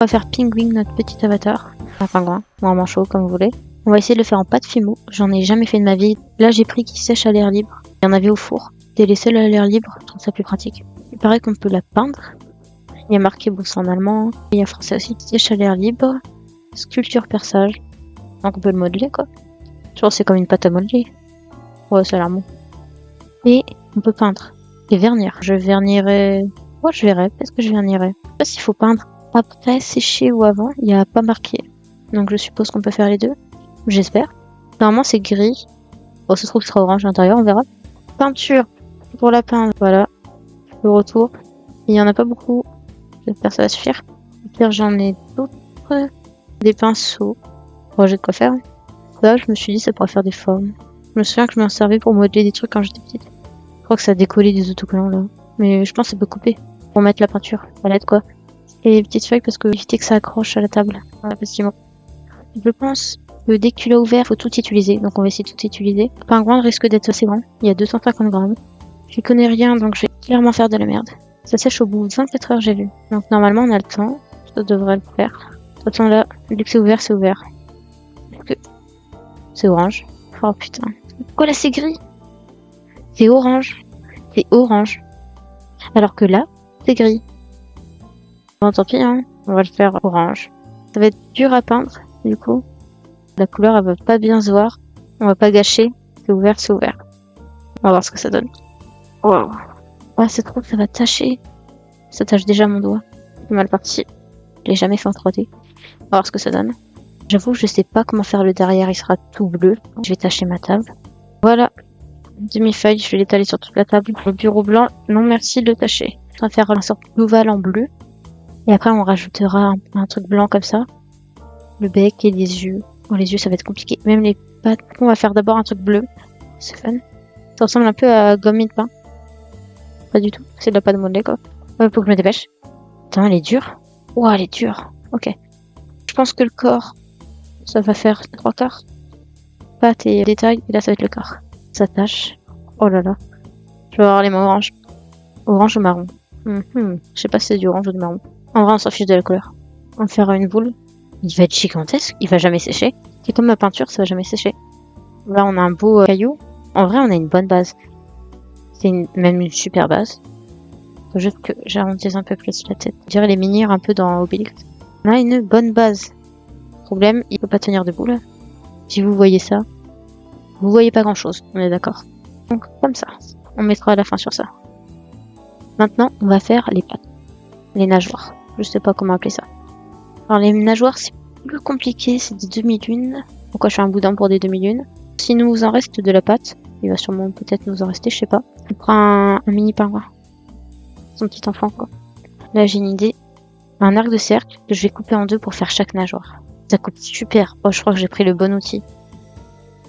On va faire Pingwing, notre petit avatar. Un pingouin, ou un manchot, comme vous voulez. On va essayer de le faire en pâte Fimo. J'en ai jamais fait de ma vie. Là, j'ai pris qui sèche à l'air libre. Il y en avait au four. C'était les seuls à l'air libre. Je trouve ça plus pratique. Il paraît qu'on peut la peindre. Il y a marqué, bon, c'est en allemand. Il y a français aussi. Sèche à l'air libre. Sculpture perçage. Donc, on peut le modeler, quoi. Je pense que c'est comme une pâte à modeler. Ouais, ça a l'air bon. Et on peut peindre. Et vernir. Je vernirai. Ouais, je verrai. Peut-être que je vernirai. Je sais pas s'il faut peindre après, sécher ou avant. Il n'y a pas marqué. Donc, je suppose qu'on peut faire les deux. J'espère. Normalement, c'est gris. Bon, ça se trouve, ce sera orange à l'intérieur, on verra. Peinture pour la peindre. Voilà. Le retour. Il y en a pas beaucoup. J'espère que ça va suffire. J'en ai d'autres. Des pinceaux. Bon, j'ai de quoi faire. Là, je me suis dit, ça pourrait faire des formes. Je me souviens que je m'en servais pour modeler des trucs quand j'étais petite. Je crois que ça a décollé des autocollants là. Mais je pense que ça peut couper. Pour mettre la peinture. Ça l'aide quoi. Et les petites feuilles parce que éviter que ça accroche à la table. Voilà, effectivement. Je pense que dès que tu l'as ouvert, faut tout utiliser. Donc on va essayer de tout utiliser. Le pingouin risque d'être assez grand. Il y a 250 grammes. Je connais rien donc je vais clairement faire de la merde. Ça sèche au bout de 24 heures, j'ai vu. Donc normalement on a le temps. Ça devrait le faire. De toute façon là, dès que c'est ouvert, c'est ouvert. C'est orange. Oh putain. Pourquoi là c'est gris? C'est orange. C'est orange. Alors que là, c'est gris. Bon tant pis hein. On va le faire orange. Ça va être dur à peindre. Du coup, la couleur elle va pas bien se voir. On va pas gâcher. C'est ouvert, c'est ouvert. On va voir ce que ça donne. Wow. Ouais, c'est trop que ça va tacher. Ça tâche déjà mon doigt. C'est mal parti. Je l'ai jamais fait en 3D. On va voir ce que ça donne. J'avoue, je sais pas comment faire le derrière. Il sera tout bleu. Je vais tacher ma table. Voilà. Demi-feuille. Je vais l'étaler sur toute la table. Le bureau blanc. Non, merci de le tacher. On va faire une sorte d'ovale en bleu. Et après, on rajoutera un truc blanc comme ça. Le bec et les yeux. Bon, les yeux, ça va être compliqué. Même les pattes. On va faire d'abord un truc bleu. C'est fun. Ça ressemble un peu à gomme de pain. Pas du tout. C'est de la pâte modelée, quoi. Faut que je me dépêche. Attends, elle est dure. Ouah, elle est dure. Ok. Je pense que le corps, ça va faire 3/4. Pâte et détail. Et là, ça va être le corps. Ça tâche. Oh là là. Je vais avoir les mains orange. Orange ou marron. Je sais pas si c'est du orange ou du marron. En vrai, on s'en fiche de la couleur. On va faire une boule. Il va être gigantesque. Il va jamais sécher. C'est comme ma peinture, ça va jamais sécher. Là, on a un beau caillou. En vrai, on a une bonne base. C'est même une super base. Faut juste que j'arrondisse un peu plus la tête. Je dirais les minières un peu dans Obélix. On a une bonne base. Problème, il peut pas tenir debout là. Si vous voyez ça, vous voyez pas grand chose. On est d'accord. Donc comme ça. On mettra à la fin sur ça. Maintenant, on va faire les pattes. Les nageoires. Je sais pas comment appeler ça. Alors les nageoires, c'est plus compliqué. C'est des demi-lunes. Pourquoi je fais un boudin pour des demi-lunes? S'il nous en reste de la pâte, il va sûrement peut-être nous en rester, je sais pas. On prend un mini pingouin. Son petit enfant, quoi. Là, j'ai une idée. Un arc de cercle que je vais couper en deux pour faire chaque nageoire. Ça coupe super. Oh, je crois que j'ai pris le bon outil.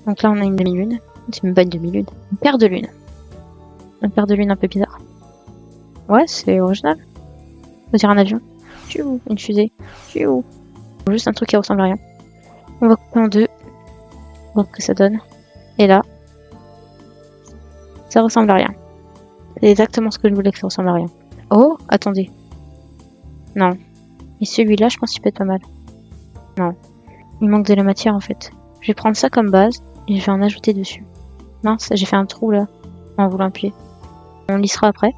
Donc là, on a une demi-lune. C'est même pas une demi-lune. Une paire de lunes. Une paire de lunes un peu bizarre. Ouais, c'est original. On dirait un avion. Une fusée. Juste un truc qui ressemble à rien. On va couper en deux. Voir ce que ça donne. Et là, ça ressemble à rien. C'est exactement ce que je voulais que ça ressemble à rien. Oh, attendez. Non. Et celui-là, je pense qu'il peut être pas mal. Non. Il manque de la matière en fait. Je vais prendre ça comme base et je vais en ajouter dessus. Mince, j'ai fait un trou là en voulant appuyer. On lissera après.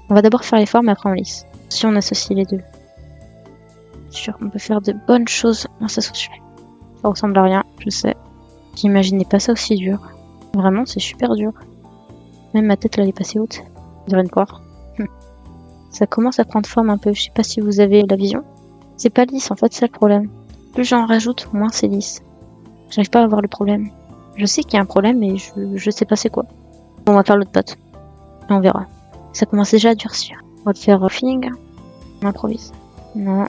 On va d'abord faire les formes et après on lisse. Si on associe les deux. Je suis sûr qu'on peut faire de bonnes choses en s'associant. Ça ressemble à rien, je sais. J'imaginais pas ça aussi dur. Vraiment, c'est super dur. Même ma tête là, elle est passée haute. Je devrais une poire. Ça commence à prendre forme un peu. Je sais pas si vous avez la vision. C'est pas lisse en fait, c'est le problème. Plus j'en rajoute, moins c'est lisse. J'arrive pas à voir le problème. Je sais qu'il y a un problème, mais je sais pas c'est quoi. Bon, on va faire l'autre pâte. Et on verra. Ça commence déjà à durcir. On va le faire feeling. On improvise. Non.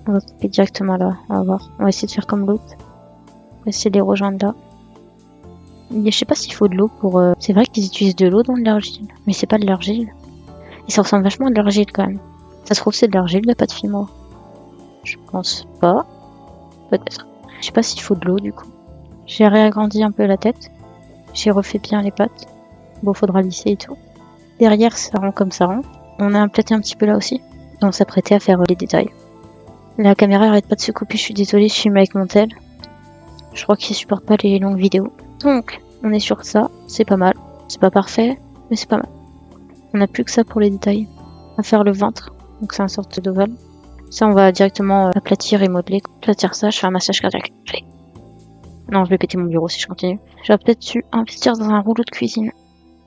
On va couper directement là. On va voir. On va essayer de faire comme l'autre. On va essayer de les rejoindre là. Je sais pas s'il faut de l'eau pour... C'est vrai qu'ils utilisent de l'eau dans de l'argile. Mais c'est pas de l'argile. Et ça ressemble vachement à de l'argile quand même. Ça se trouve c'est de l'argile, de pâte Fimo. Je pense pas. Peut-être. Je sais pas s'il faut de l'eau du coup. J'ai réagrandi un peu la tête. J'ai refait bien les pattes. Bon, faudra lisser et tout. Derrière, ça rend comme ça rend. On a aplaté un petit peu là aussi. Et on s'apprêtait à faire les détails. La caméra arrête pas de se couper, je suis désolée, je filme avec mon tel. Je crois qu'il supporte pas les longues vidéos. Donc, on est sur ça, c'est pas mal. C'est pas parfait, mais c'est pas mal. On n'a plus que ça pour les détails. On va faire le ventre, donc c'est une sorte d'ovale. Ça, on va directement aplatir et modeler. Aplatir ça, je fais un massage cardiaque. Allez. Non, je vais péter mon bureau si je continue. J'aurais peut-être dû investir dans un rouleau de cuisine.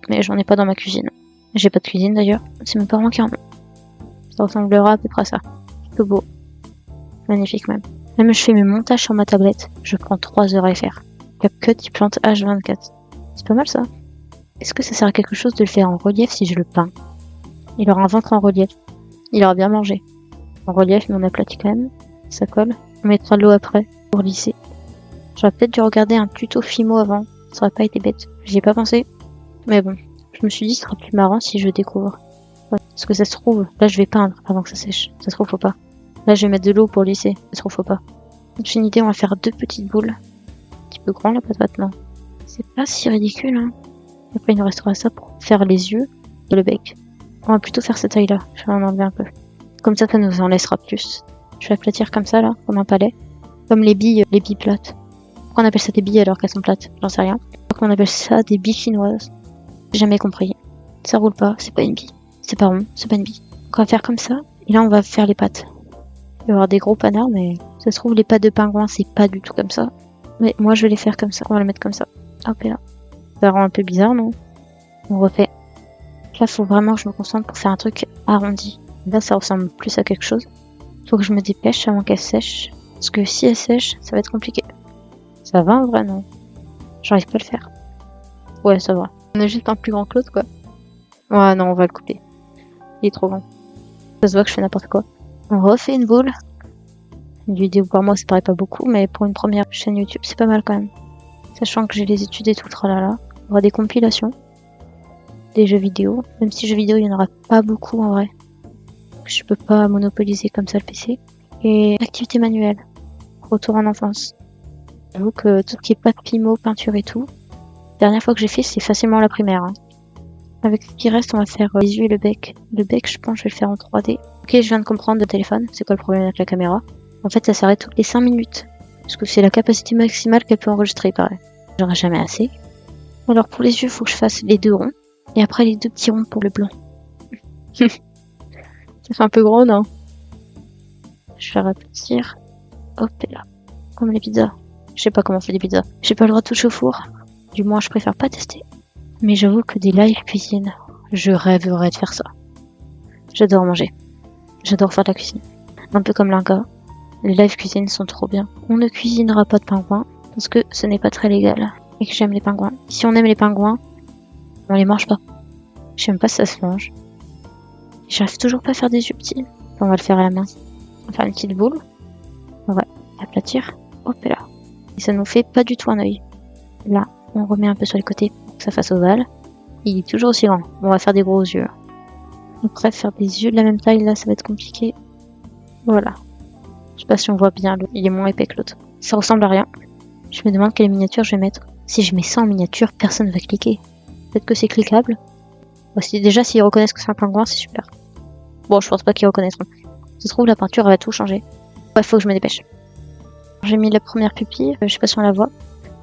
Mais j'en ai pas dans ma cuisine. J'ai pas de cuisine d'ailleurs. C'est mes parents qui en ont. Ça ressemblera à peu près à ça. C'est beau. Magnifique même. Même je fais mes montages sur ma tablette. Je prends 3 heures à les faire. CapCut, il plante H24. C'est pas mal ça. Est-ce que ça sert à quelque chose de le faire en relief si je le peins? Il aura un ventre en relief. Il aura bien mangé. En relief, mais on aplatit quand même. Ça colle. On mettra de l'eau après pour lisser. J'aurais peut-être dû regarder un tuto Fimo avant. Ça aurait pas été bête. J'y ai pas pensé. Mais bon. Je me suis dit, ce sera plus marrant si je découvre. Ouais. Parce que ça se trouve, là je vais peindre avant que ça sèche. Ça se trouve, faut pas. Là je vais mettre de l'eau pour lisser. Ça se trouve, faut pas. Donc j'ai une idée, on va faire 2 petites boules. Un petit peu grand la pâte maintenant. C'est pas si ridicule, hein. Et après il nous restera ça pour faire les yeux et le bec. On va plutôt faire cette taille là. Je vais en enlever un peu. Comme ça nous en laissera plus. Je vais aplatir comme ça là, comme un palais. Comme les billes plates. Pourquoi on appelle ça des billes alors qu'elles sont plates? J'en sais rien. Pourquoi on appelle ça des billes chinoises? J'ai jamais compris. Ça roule pas, c'est pas une bille. C'est pas rond, c'est pas une bille. Donc on va faire comme ça. Et là on va faire les pattes. Il va y avoir des gros panards, mais ça se trouve les pattes de pingouin c'est pas du tout comme ça. Mais moi je vais les faire comme ça. On va les mettre comme ça. Hop et là. Ça rend un peu bizarre, non? On refait. Là faut vraiment que je me concentre pour faire un truc arrondi. Là ça ressemble plus à quelque chose. Faut que je me dépêche avant qu'elle sèche. Parce que si elle sèche, ça va être compliqué. Ça va en vrai, non? J'arrive pas à le faire. Ouais, ça va. On a juste un plus grand que l'autre, quoi. Ouais, non, on va le couper. Il est trop grand. Ça se voit que je fais n'importe quoi. On refait une boule. Une vidéo par mois, ça paraît pas beaucoup, mais pour une première chaîne YouTube, c'est pas mal quand même. Sachant que j'ai les études et tout le tralala. On aura des compilations. Des jeux vidéo. Même si jeux vidéo, il y en aura pas beaucoup en vrai. Je peux pas monopoliser comme ça le PC. Et activité manuelle. Retour en enfance. J'avoue que tout ce qui est pas de pimo, peinture et tout. La dernière fois que j'ai fait, c'est facilement la primaire. Hein. Avec ce qui reste, on va faire les yeux et le bec. Le bec, je pense que je vais le faire en 3D. Ok, je viens de comprendre le téléphone. C'est quoi le problème avec la caméra? En fait, ça s'arrête toutes les 5 minutes. Parce que c'est la capacité maximale qu'elle peut enregistrer, il paraît. J'aurai jamais assez. Alors pour les yeux, il faut que je fasse les 2 ronds. Et après les 2 petits ronds pour le blanc. Ça fait un peu gros, non? Je vais rapetir. Hop, et là. Comme les pizzas. Je sais pas comment on fait des pizzas. J'ai pas le droit de toucher au four. Du moins, je préfère pas tester. Mais j'avoue que des live cuisine, je rêverais de faire ça. J'adore manger. J'adore faire de la cuisine. Un peu comme l'Inca. Les live cuisine sont trop bien. On ne cuisinera pas de pingouins parce que ce n'est pas très légal. Et que j'aime les pingouins. Si on aime les pingouins, on les mange pas. Je sais même pas si ça se mange. J'arrive toujours pas à faire des yeux petits. On va le faire à la main. On va faire une petite boule. On va aplatir. Hop là. Et ça nous fait pas du tout un œil. Là, on remet un peu sur les côtés pour que ça fasse ovale. Il est toujours aussi grand. Bon, on va faire des gros yeux. Après, faire des yeux de la même taille, là, ça va être compliqué. Voilà. Je sais pas si on voit bien. Il est moins épais que l'autre. Ça ressemble à rien. Je me demande quelle miniature je vais mettre. Si je mets ça en miniature, personne ne va cliquer. Peut-être que c'est cliquable. Bon, déjà, s'ils reconnaissent que c'est un pingouin, c'est super. Bon, je pense pas qu'ils reconnaîtront. Ça se trouve, la peinture, elle va tout changer. Ouais, faut que je me dépêche. J'ai mis la première pupille. Je sais pas si on la voit.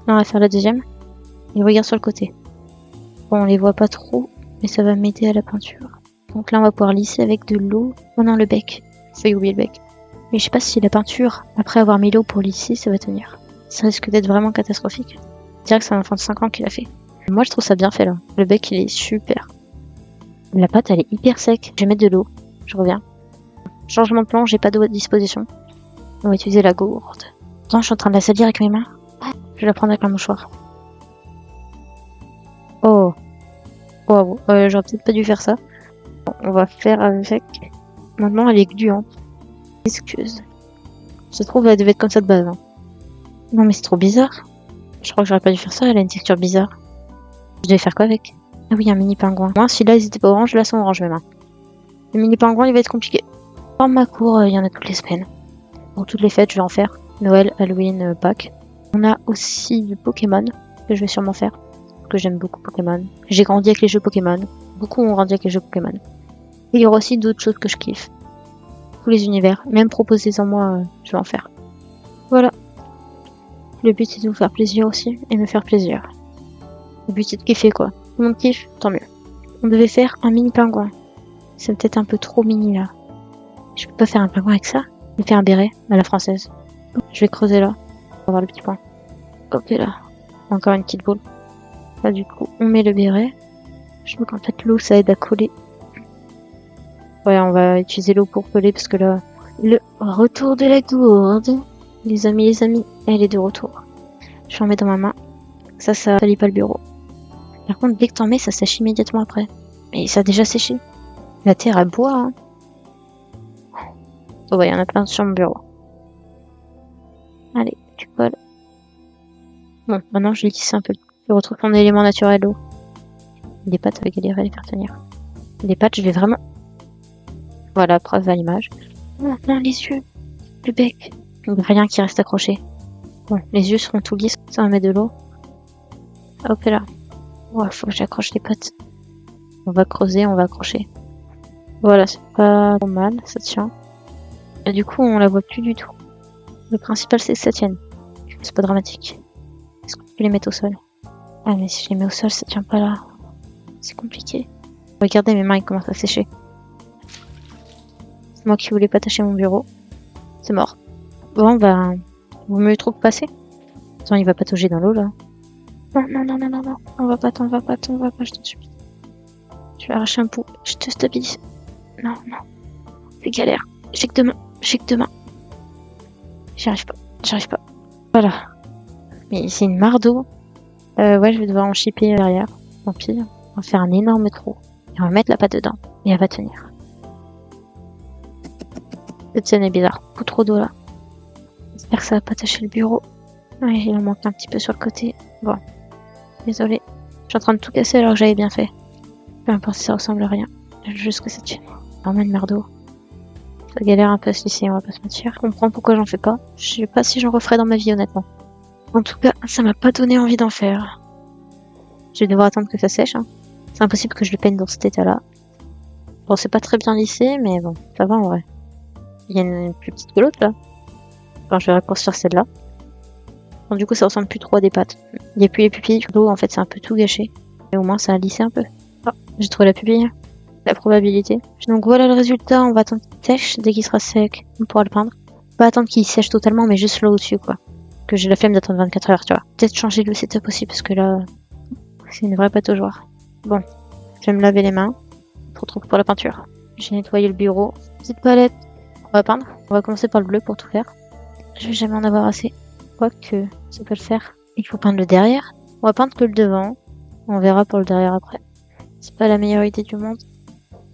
Là, on va faire la deuxième. Et regarde sur le côté. Bon, on les voit pas trop, mais ça va m'aider à la peinture. Donc là, on va pouvoir lisser avec de l'eau. Oh non, le bec. Faut y oublier le bec. Mais je sais pas si la peinture, après avoir mis l'eau pour lisser, ça va tenir. Ça risque d'être vraiment catastrophique. Je dirais que c'est un enfant de 5 ans qui l'a fait. Moi, je trouve ça bien fait, là. Le bec, il est super. La pâte, elle est hyper sec. Je vais mettre de l'eau. Je reviens. Changement de plan, j'ai pas d'eau à disposition. On va utiliser la gourde. Attends, je suis en train de la salir avec mes mains. Je vais la prendre avec un mouchoir. Oh. Wow. J'aurais peut-être pas dû faire ça. Bon, on va faire avec... Maintenant, elle est gluante. Excuse. Ça se trouve, elle devait être comme ça de base. Hein. Non, mais c'est trop bizarre. Je crois que j'aurais pas dû faire ça. Elle a une texture bizarre. Je devais faire quoi avec? Ah oui, un mini pingouin. Moi, si là, ils étaient pas orange, là, sont orange mes mains. Le mini pingouin, il va être compliqué. Dans ma cour, il y en a toutes les semaines. Pour toutes les fêtes, je vais en faire. Noël, Halloween, Pâques. On a aussi du Pokémon, que je vais sûrement faire. Parce que j'aime beaucoup Pokémon. J'ai grandi avec les jeux Pokémon. Beaucoup ont grandi avec les jeux Pokémon. Et il y aura aussi d'autres choses que je kiffe. tous les univers. Même proposez-en-moi, je vais en faire. Voilà. Le but c'est de vous faire plaisir aussi et me faire plaisir. Le but c'est de kiffer quoi. Tout le monde kiffe, tant mieux. On devait faire un mini pingouin. C'est peut-être un peu trop mini là. Je peux pas faire un pingouin avec ça. Je vais faire un béret à la française. Je vais creuser là. On va voir le petit point. Ok là. Encore une petite boule. Là du coup on met le béret. Je trouve qu'en fait l'eau ça aide à coller. Ouais, on va utiliser l'eau pour coller parce que là, le retour de la gourde. Les amis, elle est de retour. Je l'en mets dans ma main. Ça salit pas le bureau. Par contre, dès que t'en mets, ça sèche immédiatement après. Mais ça a déjà séché. La terre, elle boit, hein. Oh ouais, il y en a plein sur mon bureau. Allez, tu colles. Bon, maintenant je lisse un peu. Je retrouve ton élément naturel, l'eau. Les pâtes, avec galérer à les faire tenir. Les pâtes, je vais vraiment... Voilà, preuve à l'image. Non, non, les yeux. Le bec. Rien qui reste accroché. Bon, les yeux seront tout lisses. Ça va mettre de l'eau. Hop là. Ouais, faut que j'accroche les pattes. On va creuser, on va accrocher. Voilà, c'est pas trop mal, ça tient. Et du coup, on la voit plus du tout. Le principal, c'est que ça tienne. C'est pas dramatique. Est-ce qu'on peut les mettre au sol? Ah, mais si je les mets au sol, ça tient pas là. C'est compliqué. Regardez, mes mains, ils commencent à sécher. C'est moi qui voulais pas tâcher mon bureau. C'est mort. Bon, bah, vaut mieux trop que passer. Attends, il va patauger dans l'eau, là. Non, non, non, non, non, non. On va pas, je te supplie. Je vais arracher un bout. Je te stabilise. Non, non. C'est galère. J'ai que deux mains. J'y arrive pas. Voilà. Mais c'est une mare d'eau. Ouais, je vais devoir en chipper derrière. Tant pis. On va faire un énorme trou. Et on va mettre la pâte dedans. Et elle va tenir. Cette scène est bizarre. Beaucoup trop d'eau là. J'espère que ça va pas tâcher le bureau. Ouais, il en manque un petit peu sur le côté. Bon. Désolé. Je suis en train de tout casser alors que j'avais bien fait. Peu importe si ça ressemble à rien. Juste que ça tienne. Vraiment une mare d'eau. Ça galère un peu à se lisser, on va pas se mentir. Je comprends pourquoi j'en fais pas. Je sais pas si j'en referai dans ma vie honnêtement. En tout cas, ça m'a pas donné envie d'en faire. Je vais devoir attendre que ça sèche. Hein. C'est impossible que je le peigne dans cet état-là. Bon, c'est pas très bien lissé, mais bon, ça va en vrai. Il y a une plus petite que l'autre là. Enfin, je vais raccourcir celle-là. Bon, du coup, ça ressemble plus trop à des pâtes. Il y a plus les pupilles. L'eau, en fait, c'est un peu tout gâché. Et au moins, ça a lissé un peu. Oh, j'ai trouvé la pupille. La probabilité. Donc voilà le résultat. On va attendre qu'il sèche. Dès qu'il sera sec, on pourra le peindre. Pas attendre qu'il sèche totalement, mais juste là au-dessus, quoi. Que j'ai la flemme d'attendre 24 heures, tu vois. Peut-être changer le setup aussi, parce que là, c'est une vraie pâte au joueur. Bon, je vais me laver les mains. Trop trop pour la peinture. J'ai nettoyé le bureau. Petite palette. On va peindre. On va commencer par le bleu pour tout faire. Je vais jamais en avoir assez. Quoique, ça peut le faire. Il faut peindre le derrière. On va peindre que le devant. On verra pour le derrière après. C'est pas la meilleure idée du monde.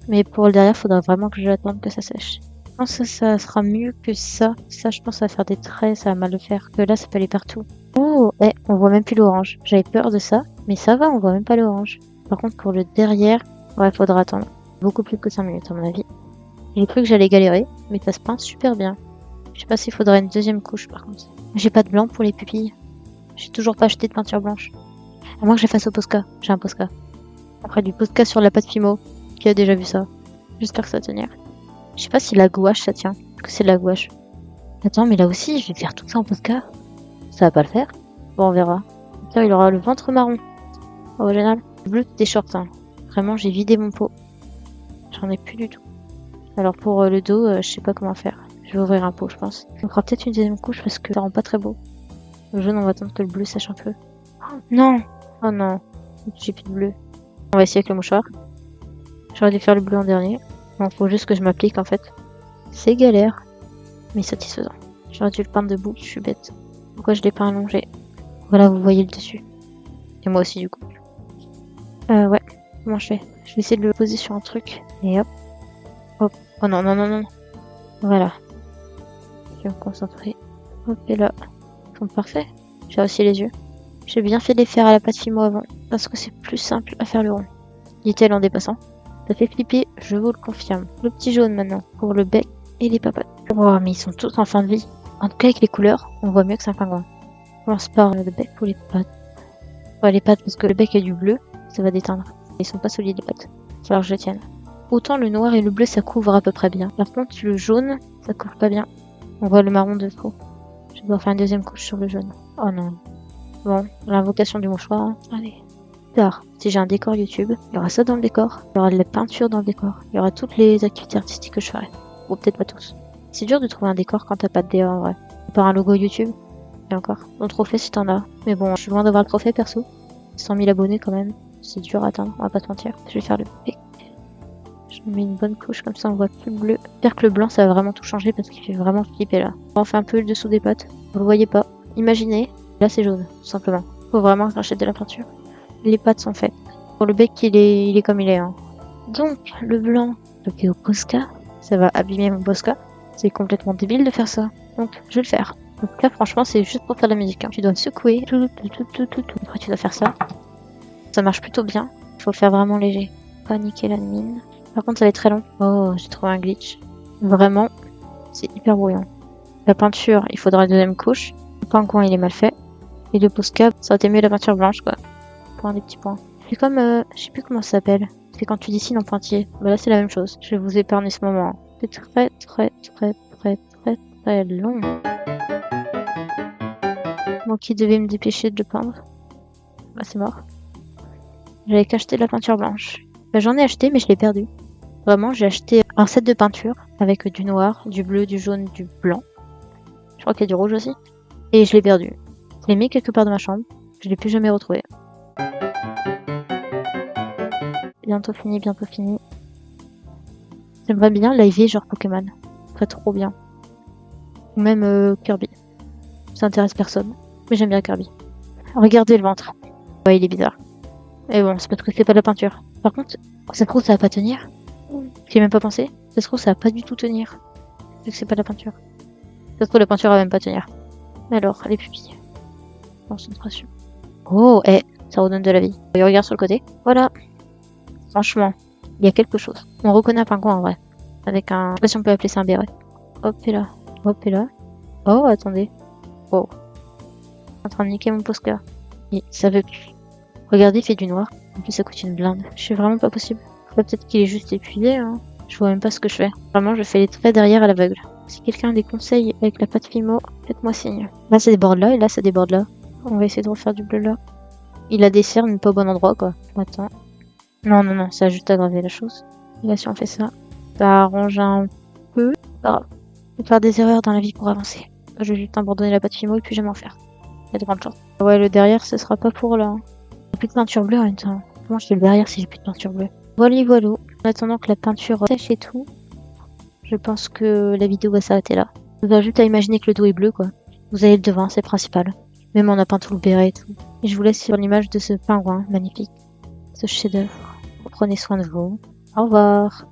Mais pour le derrière, faudra vraiment que je l'attende que ça sèche. Je pense que ça sera mieux que ça. Ça, je pense, ça va faire des traits, ça va mal le faire. Que là, ça peut aller partout. Oh, on voit même plus l'orange. J'avais peur de ça, mais ça va, on voit même pas l'orange. Par contre, pour le derrière, ouais, faudra attendre. Beaucoup plus que 5 minutes, à mon avis. J'ai cru que j'allais galérer, mais ça se peint super bien. Je sais pas s'il faudrait une deuxième couche, par contre. J'ai pas de blanc pour les pupilles. J'ai toujours pas acheté de peinture blanche. À moins que je fasse au Posca. J'ai un Posca. Après, du Posca sur la pâte Fimo. Qui a déjà vu ça? J'espère que ça va tenir. Je sais pas si la gouache ça tient. Parce que c'est de la gouache. Attends, mais là aussi, je vais faire tout ça en Posca. Ça va pas le faire? Bon, on verra. Là, il aura le ventre marron. Oh, génial. Le bleu, des shorts. Hein. Vraiment, j'ai vidé mon pot. J'en ai plus du tout. Alors, pour le dos, je sais pas comment faire. Je vais ouvrir un pot, je pense. On fera peut-être une deuxième couche parce que ça rend pas très beau. Le jaune, on va attendre que le bleu sèche un peu. Oh, non! Oh non. J'ai plus de bleu. On va essayer avec le mouchoir. J'aurais dû faire le bleu en dernier. Bon, faut juste que je m'applique en fait. C'est galère, mais satisfaisant. J'aurais dû le peindre debout, je suis bête. Pourquoi je l'ai pas allongé? Voilà, vous voyez le dessus. Et moi aussi du coup. Ouais, comment je fais? Je vais essayer de le poser sur un truc. Et hop. Hop. Oh non, non, non, non. Voilà. Je vais me concentrer. Hop, et là. Ils sont parfaits. J'ai aussi les yeux. J'ai bien fait de les faire à la pâte Fimo avant, parce que c'est plus simple à faire le rond. Dit-elle en dépassant. Ça fait flipper, je vous le confirme. Le petit jaune maintenant, pour le bec et les papates. Oh, mais ils sont tous en fin de vie. En tout cas, avec les couleurs, on voit mieux que c'est un pingouin. On lance par le bec ou les pattes. Ouais, les pattes, parce que le bec est du bleu, ça va déteindre. Ils sont pas solides les pattes. Il va falloir que je les tienne. autant le noir et le bleu ça couvre à peu près bien. Par contre le jaune ça couvre pas bien. On voit le marron de trop. Je dois faire une deuxième couche sur le jaune. Oh non. Bon, l'invocation du mouchoir. Hein. Allez. Tard, si j'ai un décor YouTube, il y aura ça dans le décor. Il y aura de la peinture dans le décor. Il y aura toutes les activités artistiques que je ferai. Ou peut-être pas tous. C'est dur de trouver un décor quand t'as pas de DA en vrai. Par un logo YouTube. Et encore. Ton trophée si t'en as. Mais bon, je suis loin d'avoir le trophée perso. 100 000 abonnés quand même. C'est dur à atteindre, on va pas te mentir. Je vais faire le pic. Je mets une bonne couche comme ça on voit plus le bleu. J'espère que le blanc ça va vraiment tout changer parce qu'il fait vraiment flipper là. On fait un peu le dessous des pattes. Vous le voyez pas. Imaginez. Là c'est jaune, tout simplement. Faut vraiment que j'achète de la peinture. Les pattes sont faites. Pour le bec il est comme il est. Hein. Donc le blanc, bloqué au Posca. Ça va abîmer mon Posca. C'est complètement débile de faire ça. Donc je vais le faire. Donc là franchement c'est juste pour faire de la musique. Hein. Tu dois secouer. Après tu dois faire ça. Ça marche plutôt bien. Il faut le faire vraiment léger. Pas niquer la mine. Par contre, ça va être très long. Oh, j'ai trouvé un glitch. Vraiment, c'est hyper brouillon. La peinture, il faudra une deuxième couche. Le pingouin, il est mal fait. Et le Posca, ça aurait été mieux la peinture blanche, quoi. Pour des petits points. C'est comme, je sais plus comment ça s'appelle. C'est quand tu dessines en pointillé. Bah là, c'est la même chose. Je vais vous épargner ce moment. C'est très long. Moi qui devais me dépêcher de le peindre. Bah, c'est mort. J'avais qu'acheter de la peinture blanche. Bah, j'en ai acheté, mais je l'ai perdu. Vraiment, j'ai acheté un set de peinture avec du noir, du bleu, du jaune, du blanc. Je crois qu'il y a du rouge aussi. Et je l'ai perdu. Je l'ai mis quelque part dans ma chambre. Je l'ai plus jamais retrouvé. Bientôt fini, bientôt fini. J'aimerais bien live genre Pokémon. Ce serait trop bien. Ou même Kirby. Ça intéresse personne. Mais j'aime bien Kirby. Regardez le ventre. Ouais, il est bizarre. Et bon, c'est parce que c'est pas de la peinture. Par contre, ça se trouve ça va pas tenir. J'y ai même pas pensé. Ça se trouve ça va pas du tout tenir. Vu que c'est pas de la peinture. Ça se trouve la peinture va même pas tenir. Alors, les pupilles. Concentration. Oh, ça redonne de la vie. Et regarde sur le côté. Voilà. Franchement, il y a quelque chose. On reconnaît un pingouin en vrai. Avec un... Je sais pas si on peut appeler ça un béret. Hop et là. Hop et là. Oh, attendez. Oh. En train de niquer mon Posca. Ça veut plus. Regardez, il fait du noir. En plus, ça coûte une blinde. Je suis vraiment pas possible. Peut-être qu'il est juste épuisé. Hein. Je vois même pas ce que je fais. Vraiment, je fais les traits derrière à l'aveugle. Si quelqu'un a des conseils avec la pâte Fimo, faites-moi signe. Là, ça déborde là et là, ça déborde là. On va essayer de refaire du bleu là. Il a des cernes, mais pas au bon endroit quoi. Attends. Non, ça a juste aggravé la chose. Et là, si on fait ça, ça arrange un peu. Pas grave. Faut faire des erreurs dans la vie pour avancer. Je vais juste abandonner la pâte Fimo et puis jamais en faire. Il y a de grandes chances. Ouais, le derrière, ce sera pas pour là. J'ai plus de peinture bleue en même temps. Comment je fais le derrière si j'ai plus de peinture bleue? Voilà. En attendant que la peinture sèche et tout, je pense que la vidéo va s'arrêter là. Vous avez juste à imaginer que le dos est bleu quoi. Vous avez le devant, c'est principal. Même on a peint tout le béret et tout. Et je vous laisse sur l'image de ce pingouin magnifique. Ce chef-d'œuvre. Prenez soin de vous. Au revoir.